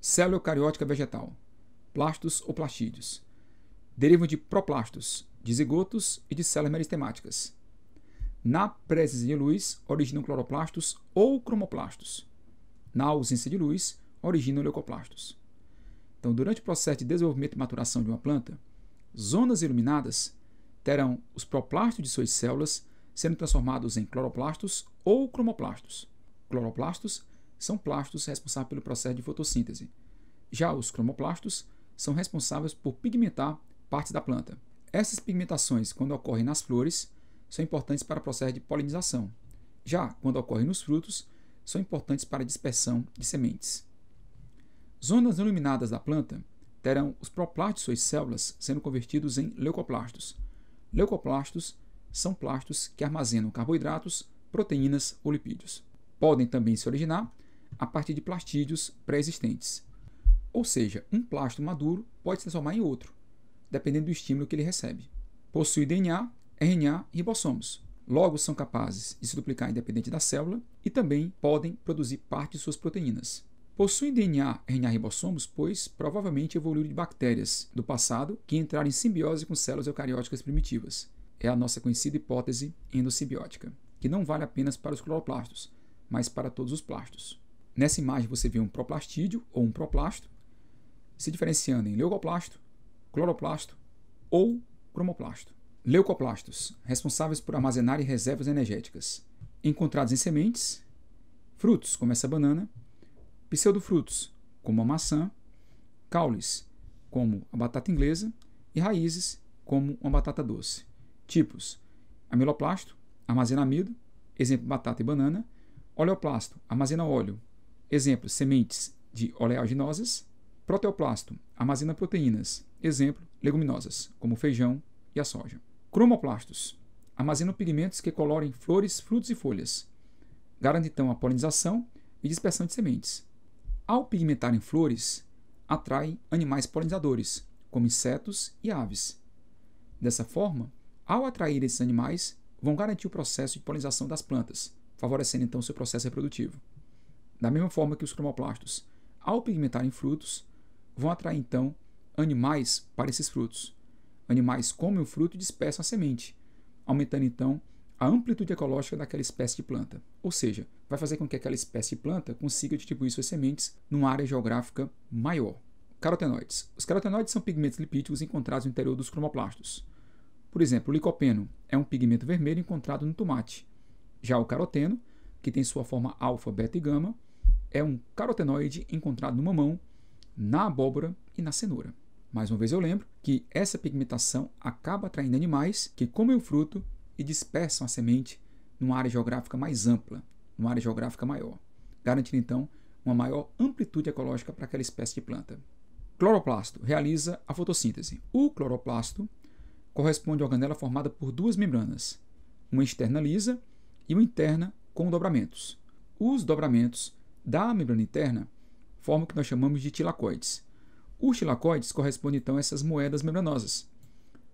Célula eucariótica vegetal. Plastos ou plastídeos. Derivam de proplastos, de zigotos e de células meristemáticas. Na presença de luz, originam cloroplastos ou cromoplastos. Na ausência de luz, originam leucoplastos. Então, durante o processo de desenvolvimento e maturação de uma planta, zonas iluminadas terão os proplastos de suas células sendo transformados em cloroplastos ou cromoplastos. Cloroplastos são plastos responsáveis pelo processo de fotossíntese. Já os cromoplastos são responsáveis por pigmentar partes da planta. Essas pigmentações, quando ocorrem nas flores, são importantes para o processo de polinização. Já quando ocorrem nos frutos, são importantes para a dispersão de sementes. Zonas iluminadas da planta terão os proplastos de suas células sendo convertidos em leucoplastos. Leucoplastos são plastos que armazenam carboidratos, proteínas ou lipídios. Podem também se originar a partir de plastídeos pré-existentes. Ou seja, um plasto maduro pode se transformar em outro, dependendo do estímulo que ele recebe. Possui DNA, RNA e ribossomos. Logo, são capazes de se duplicar independente da célula e também podem produzir parte de suas proteínas. Possuem DNA, RNA e ribossomos, pois provavelmente evoluíram de bactérias do passado que entraram em simbiose com células eucarióticas primitivas. É a nossa conhecida hipótese endossimbiótica, que não vale apenas para os cloroplastos, mas para todos os plastos. Nessa imagem você vê um proplastídeo ou um proplasto, se diferenciando em leucoplasto, cloroplasto ou cromoplasto. Leucoplastos, responsáveis por armazenarem reservas energéticas, encontrados em sementes, frutos, como essa banana, pseudofrutos, como a maçã, caules, como a batata inglesa, e raízes, como uma batata doce. Tipos: amiloplasto, armazena amido, exemplo, batata e banana. Oleoplasto, armazena óleo, exemplo, sementes de oleaginosas. Proteoplasto, armazena proteínas, exemplo, leguminosas, como o feijão e a soja. Cromoplastos, armazenam pigmentos que colorem flores, frutos e folhas. Garantem então a polinização e dispersão de sementes. Ao pigmentarem flores, atraem animais polinizadores, como insetos e aves. Dessa forma, ao atrair esses animais, vão garantir o processo de polinização das plantas, favorecendo então seu processo reprodutivo. Da mesma forma que os cromoplastos, ao pigmentarem frutos, vão atrair então animais para esses frutos. Animais comem o fruto e dispersam a semente, aumentando então a amplitude ecológica daquela espécie de planta. Ou seja, vai fazer com que aquela espécie de planta consiga distribuir suas sementes numa área geográfica maior. Carotenoides. Os carotenoides são pigmentos lipídicos encontrados no interior dos cromoplastos. Por exemplo, o licopeno é um pigmento vermelho encontrado no tomate. Já o caroteno, que tem sua forma alfa, beta e gama, é um carotenoide encontrado no mamão, na abóbora e na cenoura. Mais uma vez eu lembro que essa pigmentação acaba atraindo animais que comem o fruto e dispersam a semente numa área geográfica mais ampla, numa área geográfica maior, garantindo então uma maior amplitude ecológica para aquela espécie de planta. Cloroplasto realiza a fotossíntese. O cloroplasto corresponde à organela formada por duas membranas, uma externa lisa e uma interna com dobramentos. Os dobramentos da membrana interna formam o que nós chamamos de tilacoides. Os tilacoides correspondem então a essas moedas membranosas.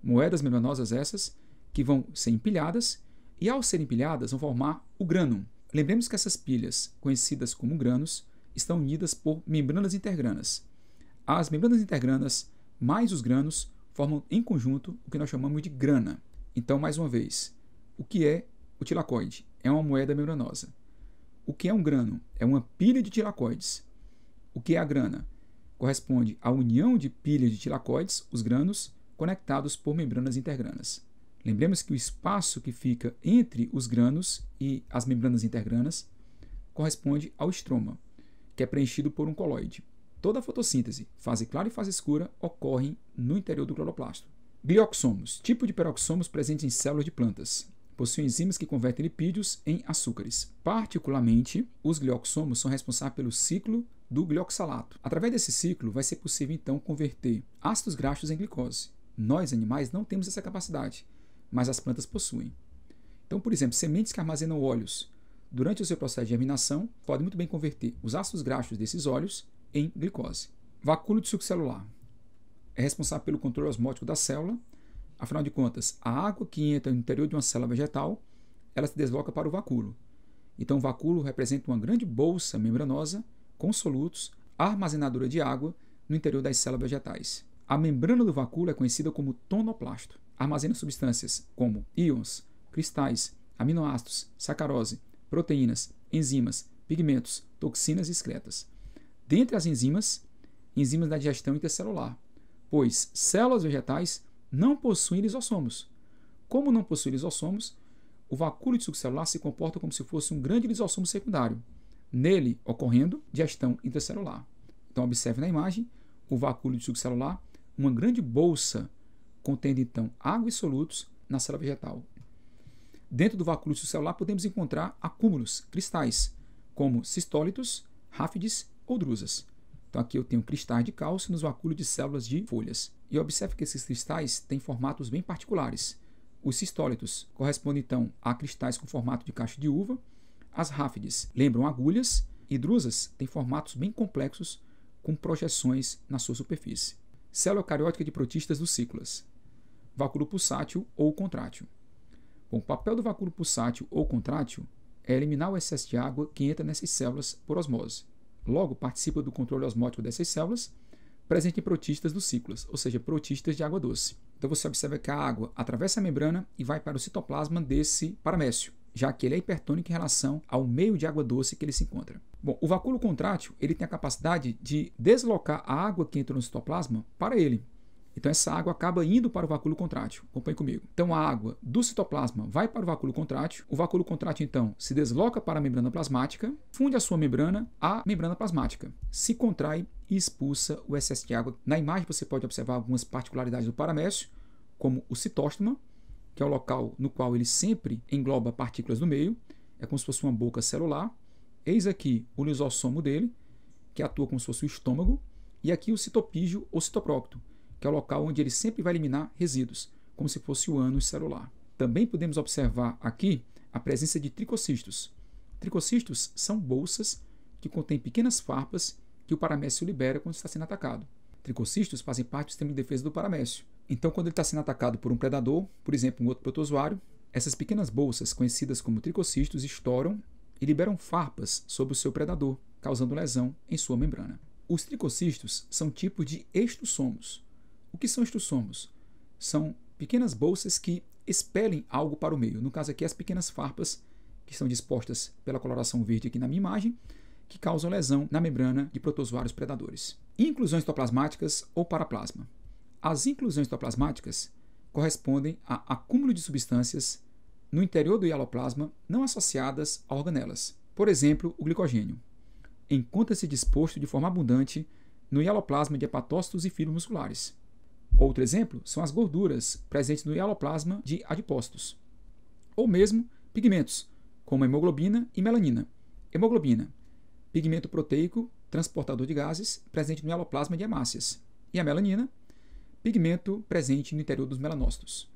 Moedas membranosas essas que vão ser empilhadas e, ao serem empilhadas, vão formar o grânum. Lembremos que essas pilhas, conhecidas como grânulos, estão unidas por membranas intergranas. As membranas intergranas mais os grânulos formam em conjunto o que nós chamamos de grana. Então, mais uma vez, o que é o tilacoide? É uma moeda membranosa. O que é um grano? É uma pilha de tilacoides. O que é a grana? Corresponde à união de pilhas de tilacoides, os grãos, conectados por membranas intergranas. Lembremos que o espaço que fica entre os grãos e as membranas intergranas corresponde ao estroma, que é preenchido por um coloide. Toda a fotossíntese, fase clara e fase escura, ocorrem no interior do cloroplasto. Glioxomos, tipo de peroxomos presentes em células de plantas. Possuem enzimas que convertem lipídios em açúcares. Particularmente, os glioxomos são responsáveis pelo ciclo do glioxalato. Através desse ciclo, vai ser possível então converter ácidos graxos em glicose. Nós, animais, não temos essa capacidade, mas as plantas possuem. Então, por exemplo, sementes que armazenam óleos, durante o seu processo de germinação, podem muito bem converter os ácidos graxos desses óleos em glicose. Vacúolo de suco celular. É responsável pelo controle osmótico da célula. Afinal de contas, a água que entra no interior de uma célula vegetal, ela se desloca para o vacúolo. Então, o vacúolo representa uma grande bolsa membranosa com solutos, armazenadora de água no interior das células vegetais. A membrana do vacúolo é conhecida como tonoplasto. Armazena substâncias como íons, cristais, aminoácidos, sacarose, proteínas, enzimas, pigmentos, toxinas e excretas. Dentre as enzimas da digestão intercelular, pois células vegetais não possuem lisossomos. Como não possuem lisossomos, o vacúolo de suco celular se comporta como se fosse um grande lisossomo secundário, nele ocorrendo digestão intracelular. Então, observe na imagem o vacúolo de suco celular, uma grande bolsa contendo então água e solutos na célula vegetal. Dentro do vacúolo de suco celular podemos encontrar acúmulos, cristais, como cistólitos, ráfides ou drusas. Então aqui eu tenho cristais de cálcio nos vacúolos de células de folhas. E observe que esses cristais têm formatos bem particulares. Os cistólitos correspondem então a cristais com formato de cacho de uva, as ráfides lembram agulhas e drusas têm formatos bem complexos com projeções na sua superfície. Célula eucariótica de protistas dos cíclulas. Vacúolo pulsátil ou contrátil. Bom, o papel do vacúolo pulsátil ou contrátil é eliminar o excesso de água que entra nessas células por osmose. Logo, participa do controle osmótico dessas células, presente em protistas dos cíclulas, ou seja, protistas de água doce. Então você observa que a água atravessa a membrana e vai para o citoplasma desse paramécio, já que ele é hipertônico em relação ao meio de água doce que ele se encontra. Bom, o vacúolo contrátil ele tem a capacidade de deslocar a água que entra no citoplasma para ele. Então essa água acaba indo para o vacúolo contrátil. Acompanhe comigo. Então a água do citoplasma vai para o vacúolo contrátil. O vacúolo contrátil então se desloca para a membrana plasmática, funde a sua membrana à membrana plasmática, se contrai e expulsa o excesso de água. Na imagem você pode observar algumas particularidades do paramécio, como o citóstoma, que é o local no qual ele sempre engloba partículas no meio, é como se fosse uma boca celular. Eis aqui o lisossomo dele, que atua como se fosse o estômago, e aqui o citopígio ou citoprócto, que é o local onde ele sempre vai eliminar resíduos, como se fosse o ânus celular. Também podemos observar aqui a presença de tricocistos. Tricocistos são bolsas que contêm pequenas farpas que o paramécio libera quando está sendo atacado. Tricocistos fazem parte do sistema de defesa do paramécio. Então, quando ele está sendo atacado por um predador, por exemplo, um outro protozoário, essas pequenas bolsas, conhecidas como tricocistos, estouram e liberam farpas sobre o seu predador, causando lesão em sua membrana. Os tricocistos são tipos de estossomos. O que são estossomos? São pequenas bolsas que expelem algo para o meio. No caso aqui, as pequenas farpas que estão dispostas pela coloração verde aqui na minha imagem, que causam lesão na membrana de protozoários predadores. Inclusões citoplasmáticas ou paraplasma. As inclusões citoplasmáticas correspondem a acúmulo de substâncias no interior do hialoplasma não associadas a organelas. Por exemplo, o glicogênio. Encontra-se disposto de forma abundante no hialoplasma de hepatócitos e fibras musculares. Outro exemplo são as gorduras presentes no hialoplasma de adipócitos. Ou mesmo pigmentos, como a hemoglobina e melanina. Hemoglobina, pigmento proteico transportador de gases presente no hialoplasma de hemácias. E a melanina, pigmento presente no interior dos melanócitos.